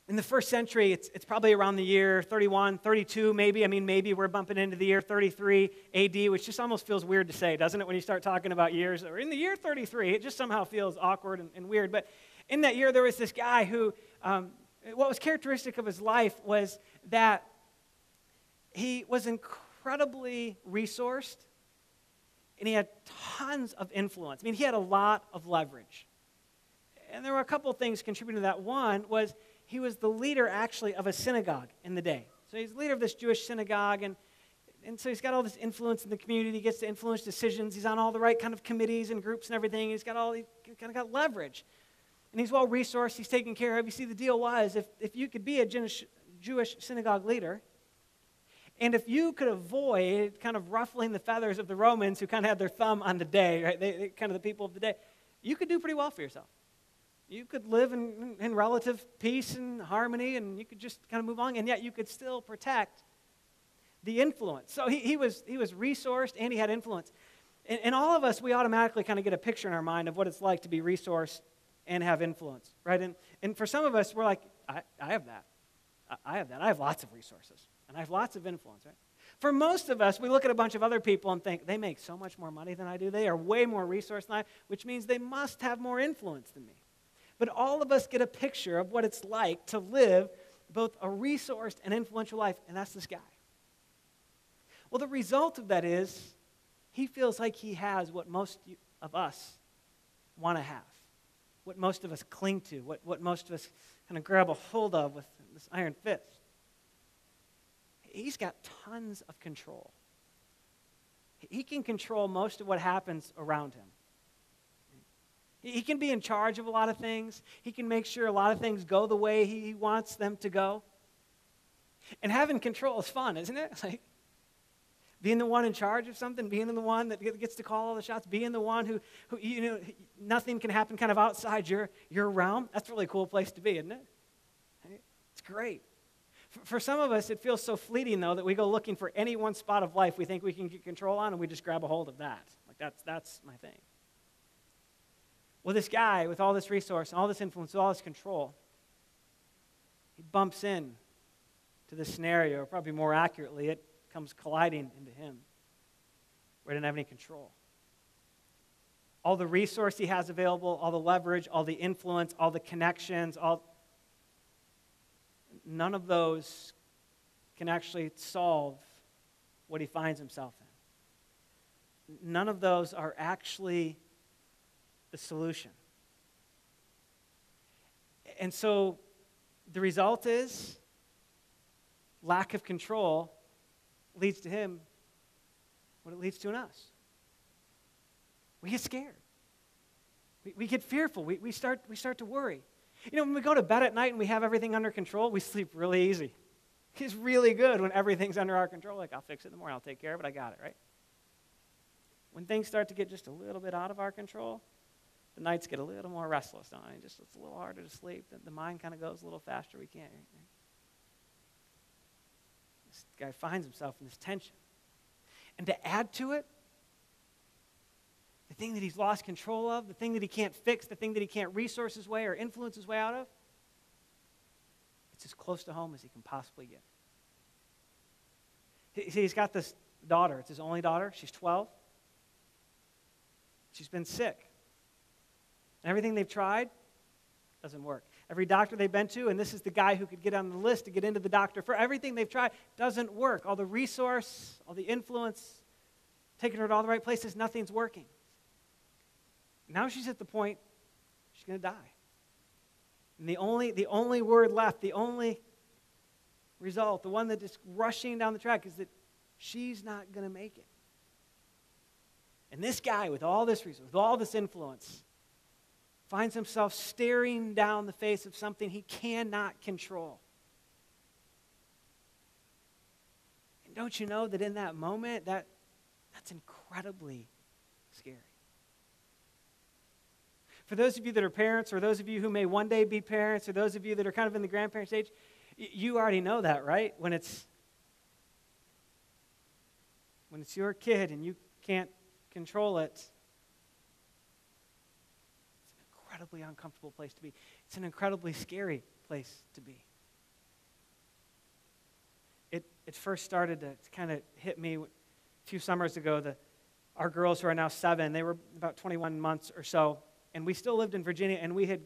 In the first century, it's probably around the year 31, 32 maybe. I mean, maybe we're bumping into the year 33 AD, which just almost feels weird to say, doesn't it, when you start talking about years? Or in the year 33, it just somehow feels awkward and weird. But in that year, there was this guy who, what was characteristic of his life was that he was incredibly resourced, and he had tons of influence. I mean, he had a lot of leverage. And there were a couple things contributing to that. One was he was the leader, actually, of a synagogue in the day. So he's the leader of this Jewish synagogue, and so he's got all this influence in the community. He gets to influence decisions. He's on all the right kind of committees and groups and everything. He kind of got leverage. And he's well-resourced. He's taken care of. You see, the deal was, if you could be a Jewish synagogue leader, and if you could avoid kind of ruffling the feathers of the Romans who kind of had their thumb on the day, right? They kind of the people of the day, you could do pretty well for yourself. You could live in relative peace and harmony, and you could just kind of move on, and yet you could still protect the influence. So he was resourced, and he had influence. And all of us, we automatically kind of get a picture in our mind of what it's like to be resourced and have influence, right? And for some of us, we're like, I have that. I have that. I have lots of resources, and I have lots of influence, right? For most of us, we look at a bunch of other people and think, they make so much more money than I do. They are way more resourced than I, which means they must have more influence than me. But all of us get a picture of what it's like to live both a resourced and influential life, and that's this guy. Well, the result of that is he feels like he has what most of us want to have, what most of us cling to, what most of us kind of grab a hold of with this iron fist. He's got tons of control. He can control most of what happens around him. He can be in charge of a lot of things. He can make sure a lot of things go the way he wants them to go. And having control is fun, isn't it? Like being the one in charge of something, being the one that gets to call all the shots, being the one who nothing can happen kind of outside your realm. That's a really cool place to be, isn't it? It's great. For some of us, it feels so fleeting, though, that we go looking for any one spot of life we think we can get control on, and we just grab a hold of that. Like that's my thing. Well, this guy with all this resource, all this influence, all this control, he bumps in to this scenario, or probably more accurately, it comes colliding into him, where he didn't have any control. All the resource he has available, all the leverage, all the influence, all the connections, none of those can actually solve what he finds himself in. None of those are actually the solution. And so the result is lack of control leads to him what it leads to in us. We get scared. We get fearful. We start to worry. You know, when we go to bed at night and we have everything under control, we sleep really easy. It's really good when everything's under our control. Like, I'll fix it in the morning. I'll take care of it. I got it, right? When things start to get just a little bit out of our control, the nights get a little more restless, don't they? Just it's a little harder to sleep. The mind kind of goes a little faster. We can't. This guy finds himself in this tension. And to add to it, the thing that he's lost control of, the thing that he can't fix, the thing that he can't resource his way or influence his way out of, it's as close to home as he can possibly get. He's got this daughter. It's his only daughter. She's 12. She's been sick. And everything they've tried doesn't work. Every doctor they've been to, and this is the guy who could get on the list to get into the doctor, for everything they've tried doesn't work. All the resource, all the influence, taking her to all the right places, nothing's working. Now she's at the point she's going to die. And the only word left, the only result, the one that is rushing down the track is that she's not going to make it. And this guy with all this resource, with all this influence, finds himself staring down the face of something he cannot control. And don't you know that in that moment, that's incredibly scary. For those of you that are parents, or those of you who may one day be parents, or those of you that are kind of in the grandparent stage, you already know that, right? When it's your kid and you can't control it, it's an incredibly uncomfortable place to be. It's an incredibly scary place to be. it first started to kind of hit me a few summers ago. Our girls, who are now 7, they were about 21 months or so, and we still lived in Virginia, and we had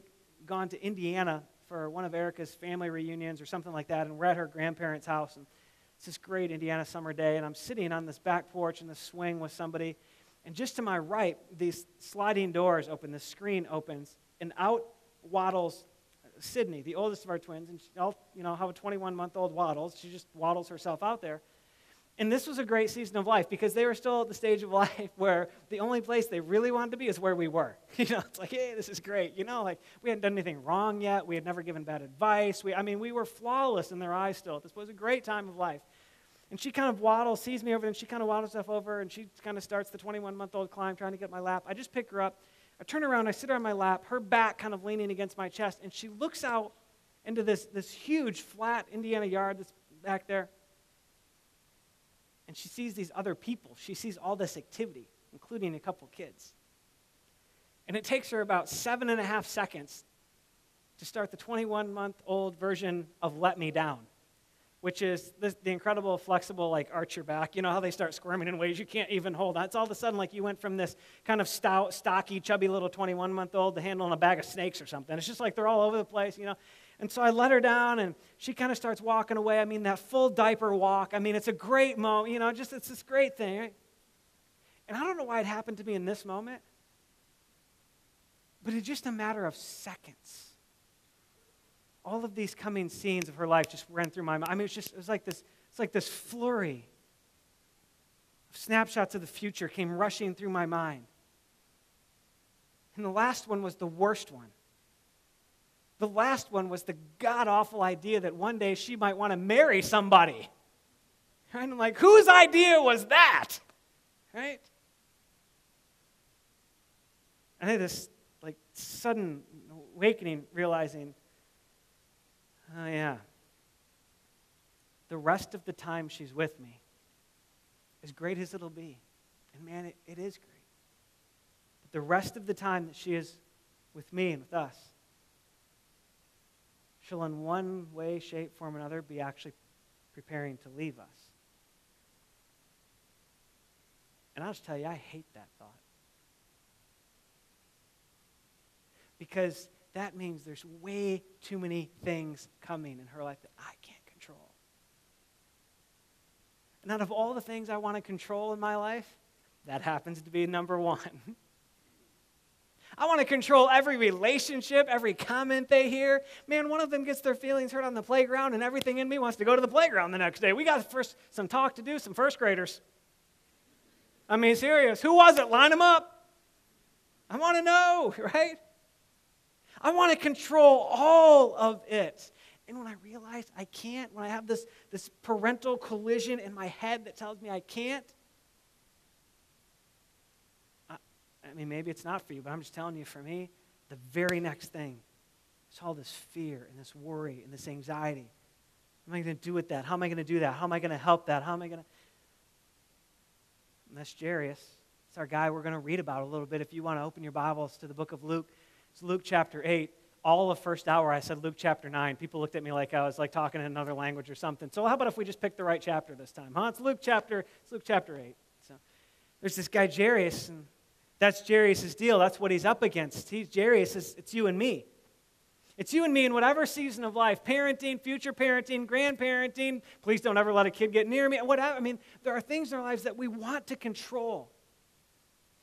gone to Indiana for one of Erica's family reunions or something like that, and we're at her grandparents' house, and it's this great Indiana summer day, and I'm sitting on this back porch in the swing with somebody, and just to my right, these sliding doors open, the screen opens, and out waddles Sydney, the oldest of our twins, and how a 21-month-old waddles. She just waddles herself out there. And this was a great season of life because they were still at the stage of life where the only place they really wanted to be is where we were. It's like, hey, this is great. Like we hadn't done anything wrong yet. We had never given bad advice. We were flawless in their eyes still. This was a great time of life. And she kind of sees me over there, and she kind of waddles stuff over, and she kind of starts the 21-month-old climb trying to get my lap. I just pick her up. I turn around, I sit her on my lap, her back kind of leaning against my chest, and she looks out into this huge, flat Indiana yard that's back there. And she sees these other people. She sees all this activity, including a couple kids. And it takes her about 7.5 seconds to start the 21-month-old version of Let Me Down, which is the incredible, flexible, arch your back. You know how they start squirming in ways you can't even hold on. It's all of a sudden like you went from this kind of stout, stocky, chubby little 21-month-old to handling a bag of snakes or something. It's just like they're all over the place, And so I let her down, and she kind of starts walking away. That full diaper walk. It's a great moment, it's this great thing, right? And I don't know why it happened to me in this moment, but it's just a matter of seconds. All of these coming scenes of her life just ran through my mind. It was like this flurry of snapshots of the future came rushing through my mind. And the last one was the worst one. The last one was the god-awful idea that one day she might want to marry somebody. And I'm like, whose idea was that? Right? I had this sudden awakening, realizing, oh yeah, the rest of the time she's with me, as great as it'll be, and man, it is great. But the rest of the time that she is with me and with us, she'll in one way, shape, form, or another be actually preparing to leave us. And I'll just tell you, I hate that thought. Because that means there's way too many things coming in her life that I can't control. And out of all the things I want to control in my life, that happens to be number one. I want to control every relationship, every comment they hear. Man, one of them gets their feelings hurt on the playground, and everything in me wants to go to the playground the next day. We got some talk to do, some first graders. Serious. Who was it? Line them up. I want to know, right? I want to control all of it. And when I realize I can't, when I have this parental collision in my head that tells me I can't, maybe it's not for you, but I'm just telling you, for me, the very next thing is all this fear and this worry and this anxiety. What am I going to do with that? How am I going to do that? How am I going to help that? How am I going to... And that's Jairus. It's our guy we're going to read about a little bit. If you want to open your Bibles to the book of Luke, it's Luke chapter 8. All of first hour I said Luke chapter 9. People looked at me like I was talking in another language or something. So how about if we just pick the right chapter this time? It's Luke chapter 8. So there's this guy Jairus, and that's Jairus' deal. That's what he's up against. Jairus it's you and me. It's you and me in whatever season of life, parenting, future parenting, grandparenting. Please don't ever let a kid get near me. Whatever. There are things in our lives that we want to control.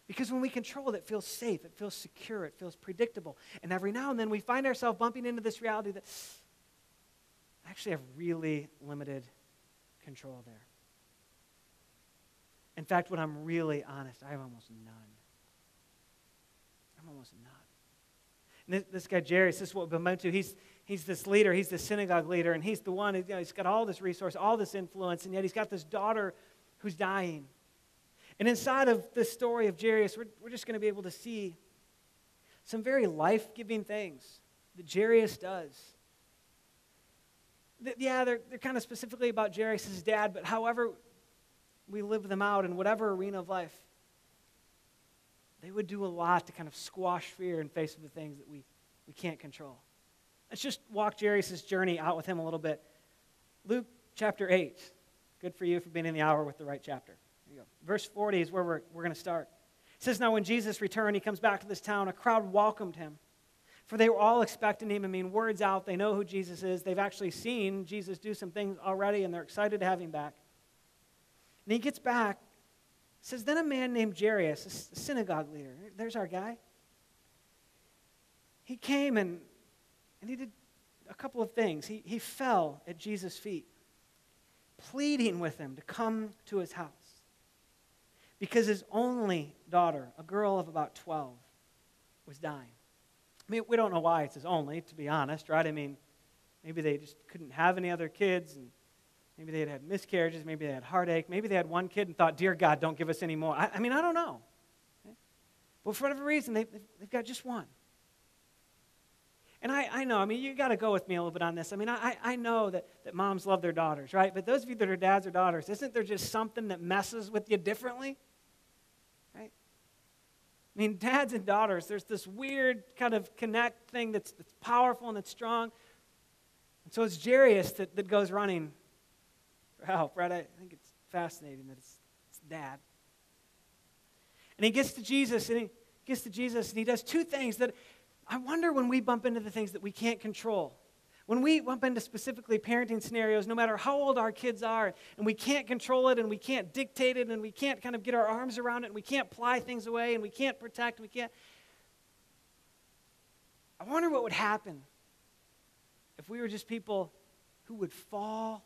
Because when we control it, it feels safe, it feels secure, it feels predictable. And every now and then we find ourselves bumping into this reality that I actually have really limited control there. In fact, when I'm really honest, I have almost none. And this guy, Jairus, this is what we've been to. He's this leader, he's the synagogue leader, and he's the one, he's got all this resource, all this influence, and yet he's got this daughter who's dying. And inside of this story of Jairus, we're just going to be able to see some very life-giving things that Jairus does. They're kind of specifically about Jairus' dad, but however we live them out in whatever arena of life, they would do a lot to kind of squash fear in face of the things that we can't control. Let's just walk Jairus' journey out with him a little bit. Luke chapter 8. Good for you for being in the hour with the right chapter. There you go. Verse 40 is where we're going to start. It says, now when Jesus returned, he comes back to this town. A crowd welcomed him, for they were all expecting him. I mean, word's out. They know who Jesus is. They've actually seen Jesus do some things already, and they're excited to have him back. And he gets back. It says, then a man named Jairus, a synagogue leader, there's our guy. He came and he did a couple of things. He fell at Jesus' feet, pleading with him to come to his house because his only daughter, a girl of about 12, was dying. I mean, we don't know why it's his only, to be honest, right? I mean, maybe they just couldn't have any other kids, and maybe they had miscarriages, maybe they had heartache, maybe they had one kid and thought, dear God, don't give us any more. I mean, I don't know. Okay? But for whatever reason, they've got just one. And I know, I mean, you got to go with me a little bit on this. I mean, I know that moms love their daughters, right? But those of you that are dads or daughters, isn't there just something that messes with you differently? Right? I mean, dads and daughters, there's this weird kind of connect thing that's powerful and it's strong. And so it's Jairus that goes running for help, right? I think it's fascinating that it's dad. And he gets to Jesus, and he does two things that I wonder when we bump into the things that we can't control. When we bump into specifically parenting scenarios, no matter how old our kids are, and we can't control it, and we can't dictate it, and we can't kind of get our arms around it, and we can't ply things away, and we can't protect, and we can't. I wonder what would happen if we were just people who would fall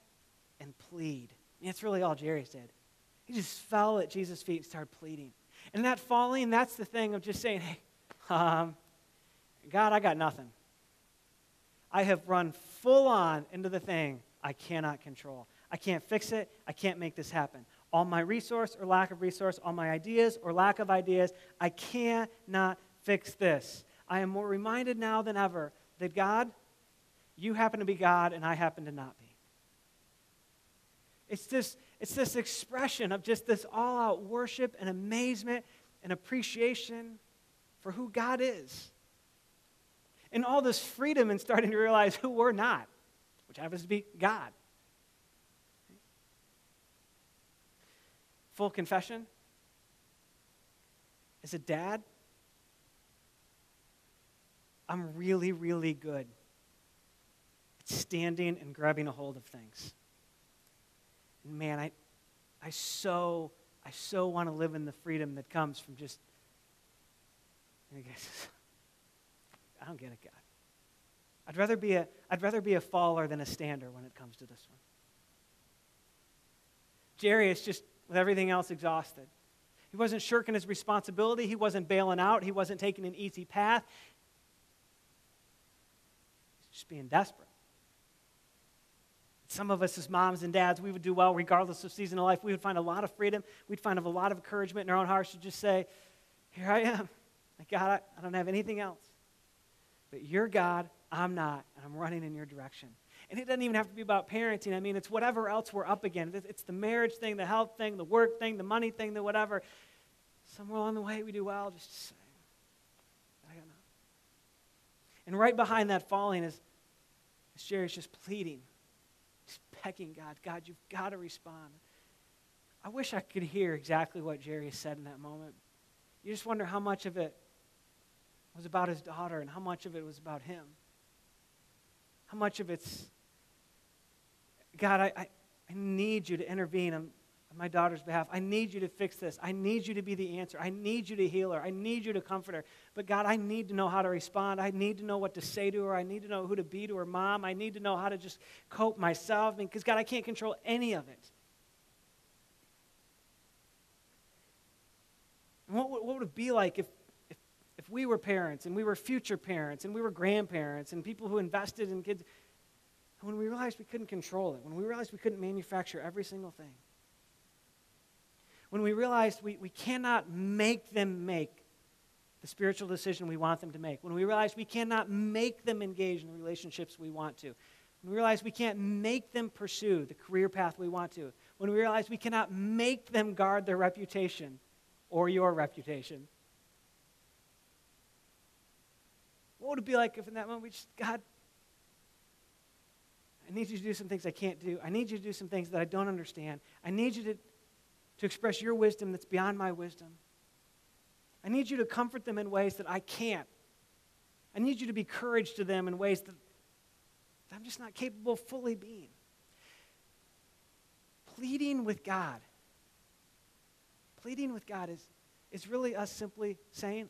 and plead. I mean, that's really all Jairus did. He just fell at Jesus' feet and started pleading. And that falling, that's the thing of just saying, hey, God, I got nothing. I have run full on into the thing I cannot control. I can't fix it. I can't make this happen. All my resource or lack of resource, all my ideas or lack of ideas, I cannot fix this. I am more reminded now than ever that God, you happen to be God and I happen to not be. It's this expression of just this all-out worship and amazement and appreciation for who God is. And all this freedom in starting to realize who we're not, which happens to be God. Full confession. As a dad, I'm really, really good at standing and grabbing a hold of things. And man, I so want to live in the freedom that comes from just, I guess, I don't get it, God. I'd rather be a faller than a stander when it comes to this one. Jairus just, with everything else, exhausted. He wasn't shirking his responsibility. He wasn't bailing out. He wasn't taking an easy path. He's just being desperate. Some of us as moms and dads, we would do well regardless of season of life. We would find a lot of freedom. We'd find a lot of encouragement in our own hearts to just say, here I am. Like, God, I don't have anything else. But you're God, I'm not, and I'm running in your direction. And it doesn't even have to be about parenting. I mean, it's whatever else we're up against. It's the marriage thing, the health thing, the work thing, the money thing, the whatever. Somewhere along the way we do well just to say, I don't know. And right behind that falling is Jerry's just pleading, just begging God, God, you've got to respond. I wish I could hear exactly what Jerry said in that moment. You just wonder how much of it was about his daughter and how much of it was about him. How much of it's, God, I need you to intervene on my daughter's behalf. I need you to fix this. I need you to be the answer. I need you to heal her. I need you to comfort her. But God, I need to know how to respond. I need to know what to say to her. I need to know who to be to her mom. I need to know how to just cope myself. Because God, I can't control any of it. And what would it be like if we were parents and we were future parents and we were grandparents and people who invested in kids, when we realized we couldn't control it, when we realized we couldn't manufacture every single thing, when we realized we cannot make them make the spiritual decision we want them to make, when we realized we cannot make them engage in the relationships we want to, when we realized we can't make them pursue the career path we want to, when we realized we cannot make them guard their reputation or your reputation, what would it be like if in that moment we just, God, I need you to do some things I can't do. I need you to do some things that I don't understand. I need you to express your wisdom that's beyond my wisdom. I need you to comfort them in ways that I can't. I need you to be courage to them in ways that I'm just not capable of fully being. Pleading with God is really us simply saying,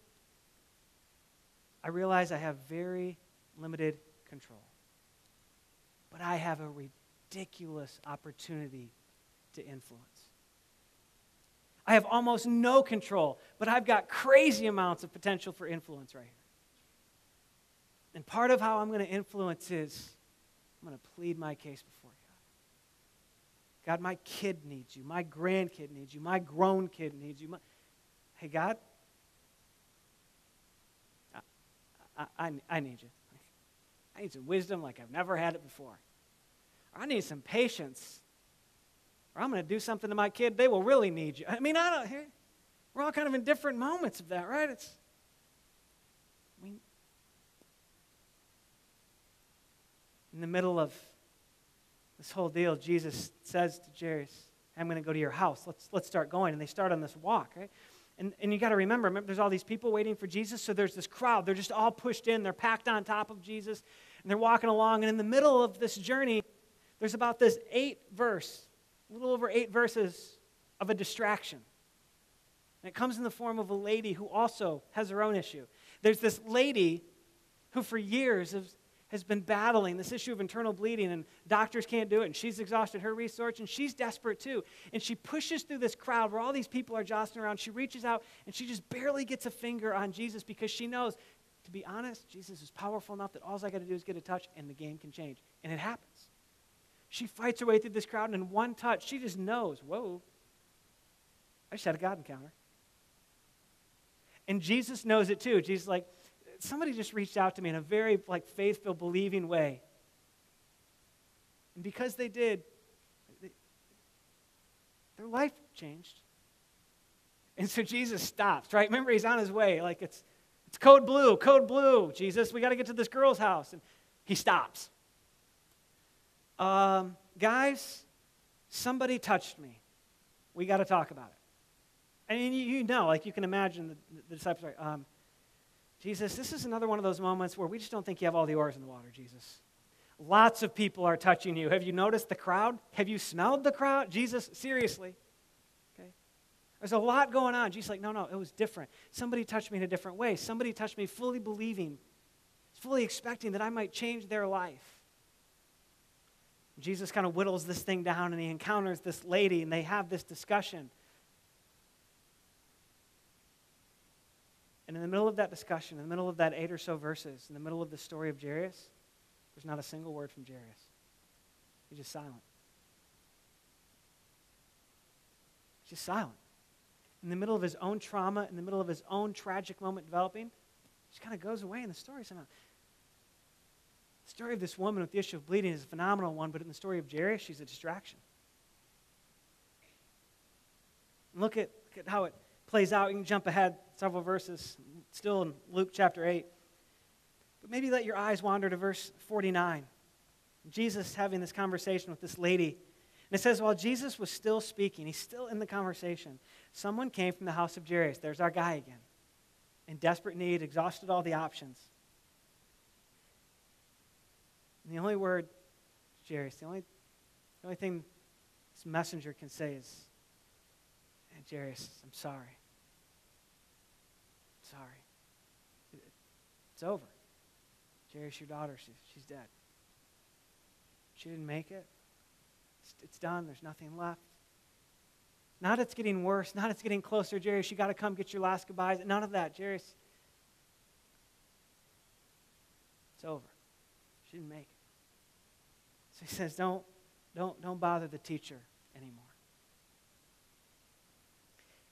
I realize I have very limited control, but I have a ridiculous opportunity to influence. I have almost no control, but I've got crazy amounts of potential for influence right here. And part of how I'm going to influence is I'm going to plead my case before God. God, my kid needs you. My grandkid needs you. My grown kid needs you. Hey, God, I need you. I need some wisdom like I've never had it before. Or I need some patience. Or I'm going to do something to my kid. They will really need you. I mean, we're all kind of in different moments of that, right? In the middle of this whole deal, Jesus says to Jairus, I'm going to go to your house. Let's start going. And they start on this walk, right? And you got to remember, there's all these people waiting for Jesus, so there's this crowd. They're just all pushed in. They're packed on top of Jesus, and they're walking along. And in the middle of this journey, there's about this a little over 8 verses of a distraction. And it comes in the form of a lady who also has her own issue. There's this lady who for years has been battling this issue of internal bleeding, and doctors can't do it, and she's exhausted her resource, and she's desperate too. And she pushes through this crowd where all these people are jostling around. She reaches out, and she just barely gets a finger on Jesus because she knows, to be honest, Jesus is powerful enough that all I got to do is get a touch, and the game can change. And it happens. She fights her way through this crowd, and in one touch, she just knows, whoa, I just had a God encounter. And Jesus knows it too. Jesus is like, somebody just reached out to me in a very faith-filled, believing way. And because they did, their life changed. And so Jesus stops, right? Remember, he's on his way. It's code blue, Jesus. We got to get to this girl's house. And he stops. Guys, somebody touched me. We got to talk about it. And you can imagine the disciples are Jesus, this is another one of those moments where we just don't think you have all the oars in the water, Jesus. Lots of people are touching you. Have you noticed the crowd? Have you smelled the crowd? Jesus, seriously. Okay. There's a lot going on. Jesus is like, no, it was different. Somebody touched me in a different way. Somebody touched me fully believing, fully expecting that I might change their life. Jesus kind of whittles this thing down, and he encounters this lady, and they have this discussion. And in the middle of that discussion, in the middle of that 8 or so verses, in the middle of the story of Jairus, there's not a single word from Jairus. He's just silent. He's just silent. In the middle of his own trauma, in the middle of his own tragic moment developing, he just kind of goes away in the story somehow. The story of this woman with the issue of bleeding is a phenomenal one, but in the story of Jairus, she's a distraction. And look at how it plays out. You can jump ahead several verses, still in Luke chapter 8. But maybe let your eyes wander to verse 49. Jesus having this conversation with this lady. And it says, while Jesus was still speaking, he's still in the conversation, someone came from the house of Jairus. There's our guy again. In desperate need, exhausted all the options. And the only word, Jairus, the only thing this messenger can say is, Jairus, I'm sorry. It's over. Jairus, your daughter, she's dead. She didn't make it. It's done. There's nothing left. Not it's getting worse. Not it's getting closer. Jairus, you got to come get your last goodbyes. None of that. Jairus, it's over. She didn't make it. So he says, don't bother the teacher anymore.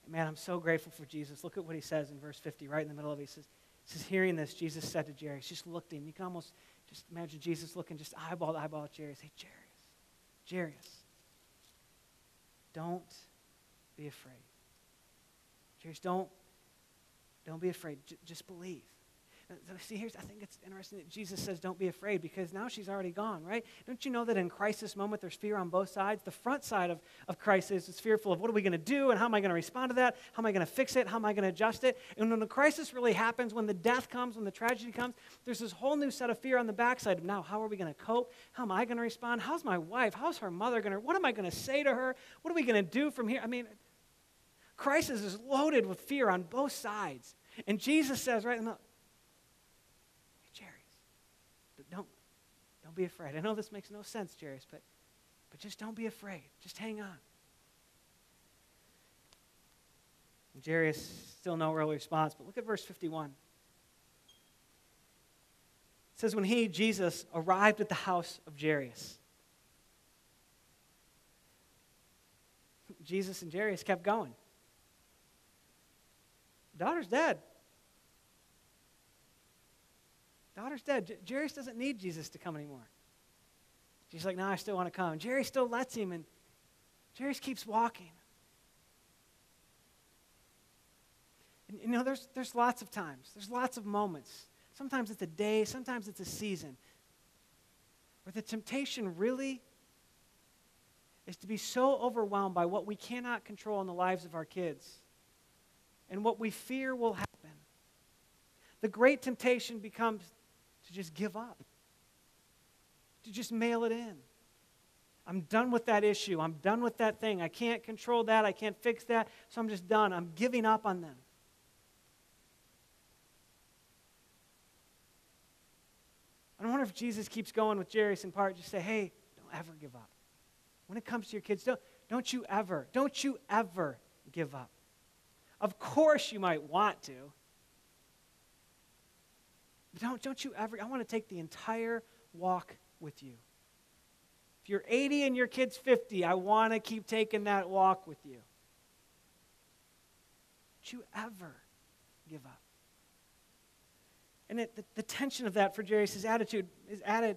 And man, I'm so grateful for Jesus. Look at what he says in verse 50, right in the middle of it. He says, hearing this, Jesus said to Jairus, just looked in. You can almost just imagine Jesus looking just eyeball to eyeball at Jairus. Hey, Jairus, don't be afraid. Jairus, don't be afraid. Just believe. See, I think it's interesting that Jesus says don't be afraid because now she's already gone, right? Don't you know that in crisis moment there's fear on both sides? The front side of crisis is fearful of what are we going to do and how am I going to respond to that? How am I going to fix it? How am I going to adjust it? And when the crisis really happens, when the death comes, when the tragedy comes, there's this whole new set of fear on the backside of now how are we going to cope? How am I going to respond? How's my wife? How's her mother going to, what am I going to say to her? What are we going to do from here? I mean, crisis is loaded with fear on both sides. And Jesus says right in the Don't be afraid. I know this makes no sense, Jairus, but just don't be afraid. Just hang on. And Jairus, still no early response, but look at verse 51. It says, when he, Jesus, arrived at the house of Jairus, Jesus and Jairus kept going. Daughter's dead. Daughter's dead. Jairus doesn't need Jesus to come anymore. She's like, no, I still want to come. And Jairus still lets him, and Jairus keeps walking. And you know, there's lots of times. There's lots of moments. Sometimes it's a day, sometimes it's a season, where the temptation really is to be so overwhelmed by what we cannot control in the lives of our kids and what we fear will happen. The great temptation becomes to just give up, to just mail it in. I'm done with that issue. I'm done with that thing. I can't control that. I can't fix that, so I'm just done. I'm giving up on them. I wonder if Jesus keeps going with Jairus in part, just say, hey, don't ever give up. When it comes to your kids, don't you ever give up. Of course you might want to. But don't you ever, I want to take the entire walk with you. If you're 80 and your kid's 50, I want to keep taking that walk with you. Don't you ever give up. And the tension of that for Jairus' is added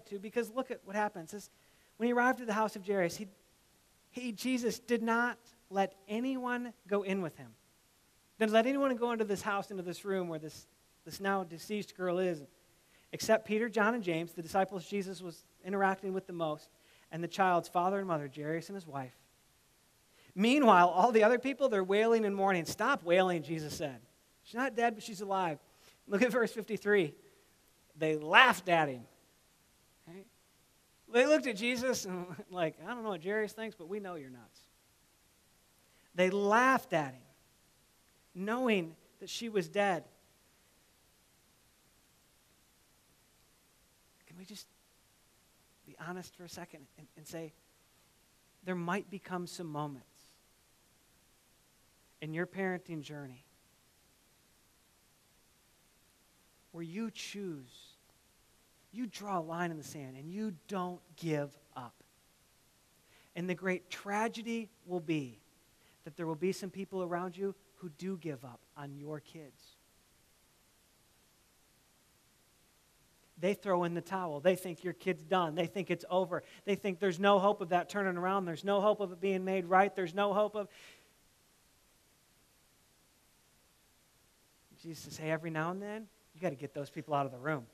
to because look at what happens. It says, when he arrived at the house of Jairus, Jesus did not let anyone go in with him. Didn't let anyone go into this house, into this room where this now deceased girl is, except Peter, John, and James, the disciples Jesus was interacting with the most, and the child's father and mother, Jairus and his wife. Meanwhile, all the other people, they're wailing and mourning. Stop wailing, Jesus said. She's not dead, but she's alive. Look at verse 53. They laughed at him. Right? They looked at Jesus and like, I don't know what Jairus thinks, but we know you're nuts. They laughed at him, knowing that she was dead. Can we just be honest for a second and say, there might become some moments in your parenting journey where you choose, you draw a line in the sand and you don't give up. And the great tragedy will be that there will be some people around you who do give up on your kids. They throw in the towel. They think your kid's done. They think it's over. They think there's no hope of that turning around. There's no hope of it being made right. There's no hope of... Jesus says, hey, every now and then, you got to get those people out of the room.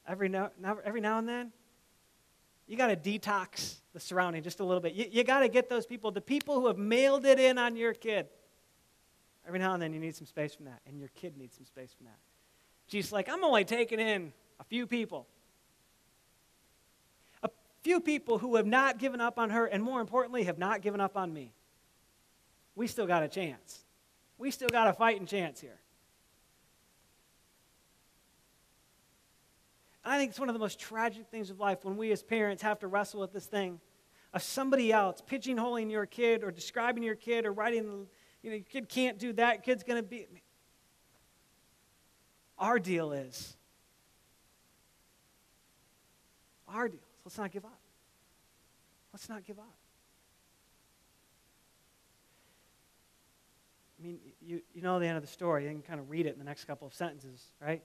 Every now and then, you got to detox the surrounding just a little bit. You got to get those people, the people who have mailed it in on your kid. Every now and then, you need some space from that, and your kid needs some space from that. Jesus is like, I'm only taking in a few people. A few people who have not given up on her, and more importantly, have not given up on me. We still got a chance. We still got a fighting chance here. I think it's one of the most tragic things of life when we as parents have to wrestle with this thing of somebody else pigeonholing your kid or describing your kid or writing, your kid can't do that, kid's going to be... Our deal is, let's not give up. Let's not give up. I mean, you know the end of the story. You can kind of read it in the next couple of sentences, right?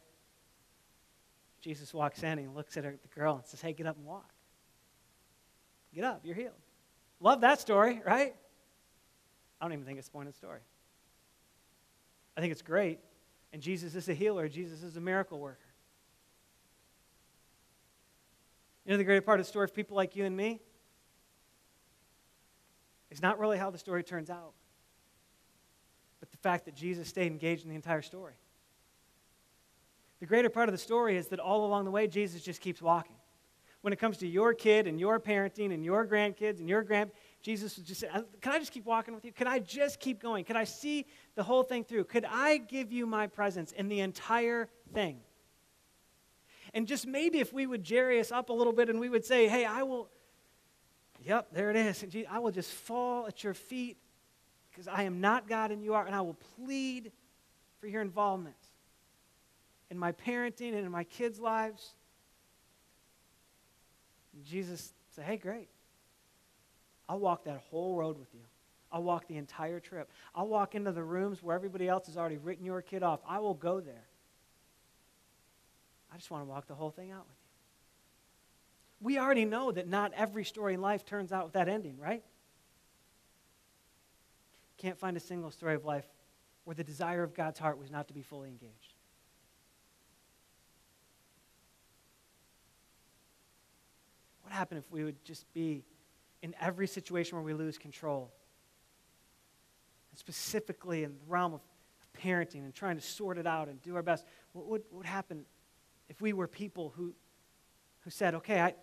Jesus walks in and he looks at the girl and says, hey, get up and walk. Get up, you're healed. Love that story, right? I don't even think it's the point of the story. I think it's great. And Jesus is a healer. Jesus is a miracle worker. You know the great part of the story of people like you and me? It's not really how the story turns out, but the fact that Jesus stayed engaged in the entire story. The greater part of the story is that all along the way, Jesus just keeps walking. When it comes to your kid and your parenting and your grandkids and your Jesus would just say, can I just keep walking with you? Could I just keep going? Could I see the whole thing through? Could I give you my presence in the entire thing? And just maybe if we would jerry us up a little bit and we would say, hey, yep, there it is. And I will just fall at your feet because I am not God and you are, and I will plead for your involvement in my parenting and in my kids' lives. And Jesus said, hey, great. I'll walk that whole road with you. I'll walk the entire trip. I'll walk into the rooms where everybody else has already written your kid off. I will go there. I just want to walk the whole thing out with you. We already know that not every story in life turns out with that ending, right? Can't find a single story of life where the desire of God's heart was not to be fully engaged. What happened if we would just be in every situation where we lose control? And specifically in the realm of parenting and trying to sort it out and do our best. What would happen if we were people who said, okay, I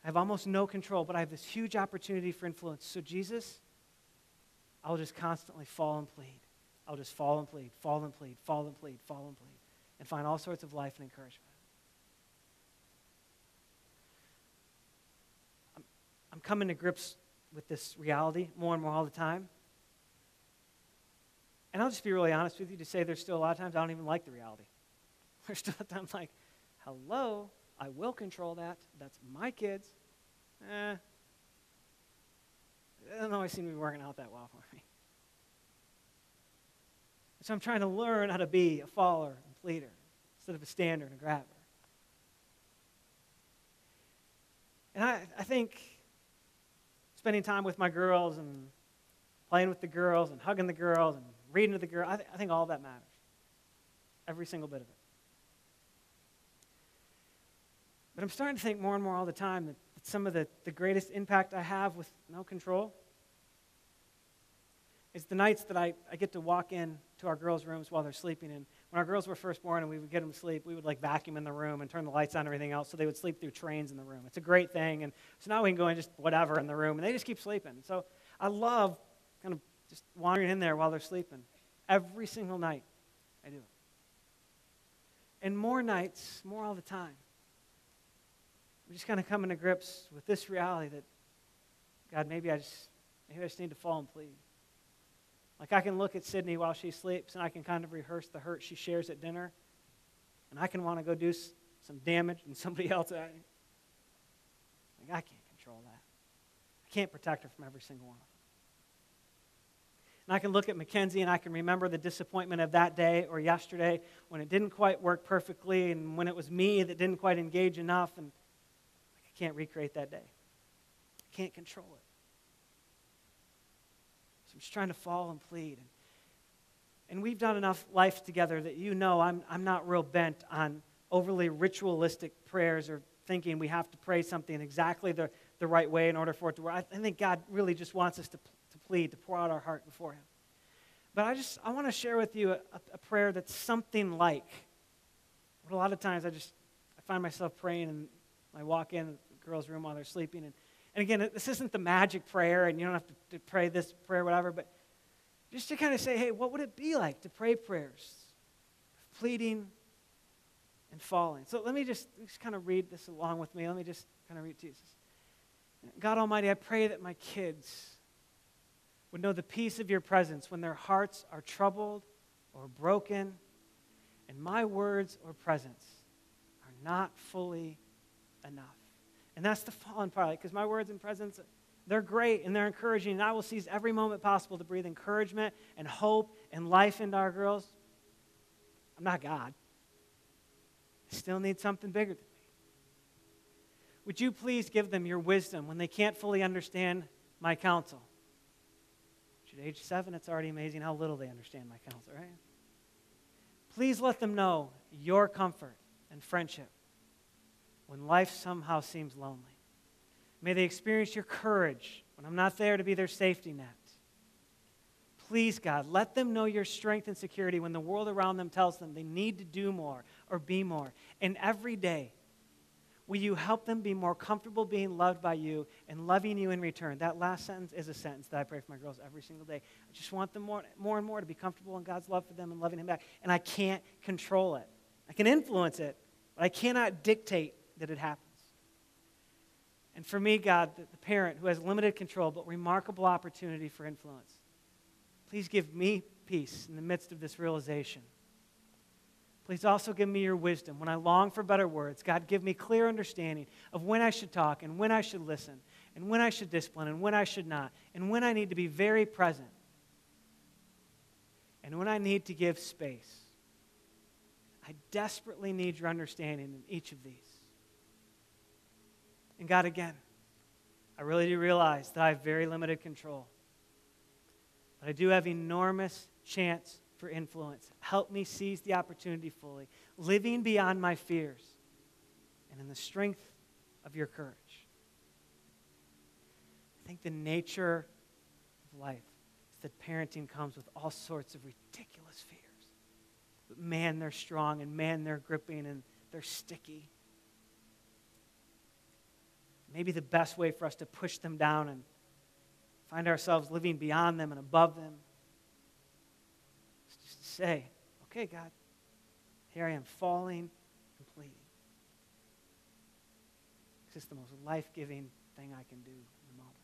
have almost no control, but I have this huge opportunity for influence. So Jesus, I'll just constantly fall and plead. I'll just fall and plead, fall and plead, fall and plead, fall and plead, and find all sorts of life and encouragement. I'm coming to grips with this reality more and more all the time. And I'll just be really honest with you to say there's still a lot of times I don't even like the reality. There's still times like, hello, I will control that. That's my kids. It doesn't always seem to be working out that well for me. So I'm trying to learn how to be a follower and pleader instead of a stander and a grabber. And I think spending time with my girls and playing with the girls and hugging the girls and reading to the girls, I think all that matters. Every single bit of it. But I'm starting to think more and more all the time that some of the greatest impact I have with no control is the nights that I get to walk in to our girls' rooms while they're sleeping. And when our girls were first born and we would get them to sleep, we would like vacuum in the room and turn the lights on and everything else so they would sleep through trains in the room. It's a great thing. And so now we can go in just whatever in the room, and they just keep sleeping. So I love kind of just wandering in there while they're sleeping. Every single night I do it. And more nights, more all the time. I'm just kind of coming to grips with this reality that, God, maybe I just need to fall and plead. Like I can look at Sydney while she sleeps, and I can kind of rehearse the hurt she shares at dinner, and I can want to go do some damage and somebody else. Like I can't control that. I can't protect her from every single one of them. And I can look at Mackenzie, and I can remember the disappointment of that day or yesterday when it didn't quite work perfectly, and when it was me that didn't quite engage enough, and I can't recreate that day. I can't control it. So I'm just trying to fall and plead. And we've done enough life together that you know I'm not real bent on overly ritualistic prayers or thinking we have to pray something exactly the right way in order for it to work. I think God really just wants us to plead, to pour out our heart before Him. But I want to share with you a prayer that's something like what a lot of times I find myself praying, and I walk in the girls' room while they're sleeping. And again, this isn't the magic prayer, and you don't have to pray this prayer, whatever, but just to kind of say, hey, what would it be like to pray prayers of pleading and falling? So let me just kind of read this along with me. Let me just kind of read Jesus. God Almighty, I pray that my kids would know the peace of your presence when their hearts are troubled or broken, and my words or presence are not fully enough. And that's the fallen part, because my words and presence, they're great and they're encouraging, and I will seize every moment possible to breathe encouragement and hope and life into our girls. I'm not God. I still need something bigger than me. Would you please give them your wisdom when they can't fully understand my counsel? At age 7, it's already amazing how little they understand my counsel, right? Please let them know your comfort and friendship when life somehow seems lonely. May they experience your courage when I'm not there to be their safety net. Please, God, let them know your strength and security when the world around them tells them they need to do more or be more. And every day, will you help them be more comfortable being loved by you and loving you in return? That last sentence is a sentence that I pray for my girls every single day. I just want them more and more to be comfortable in God's love for them and loving Him back. And I can't control it. I can influence it, but I cannot dictate that it happens. And for me, God, the parent who has limited control but remarkable opportunity for influence, please give me peace in the midst of this realization. Please also give me your wisdom. When I long for better words, God, give me clear understanding of when I should talk and when I should listen and when I should discipline and when I should not and when I need to be very present and when I need to give space. I desperately need your understanding in each of these. And God, again, I really do realize that I have very limited control. But I do have enormous chance for influence. Help me seize the opportunity fully, living beyond my fears and in the strength of your courage. I think the nature of life is that parenting comes with all sorts of ridiculous fears. But man, they're strong, and man, they're gripping, and they're sticky. Maybe the best way for us to push them down and find ourselves living beyond them and above them is just to say, okay, God, here I am falling and pleading. It's just the most life-giving thing I can do in the moment.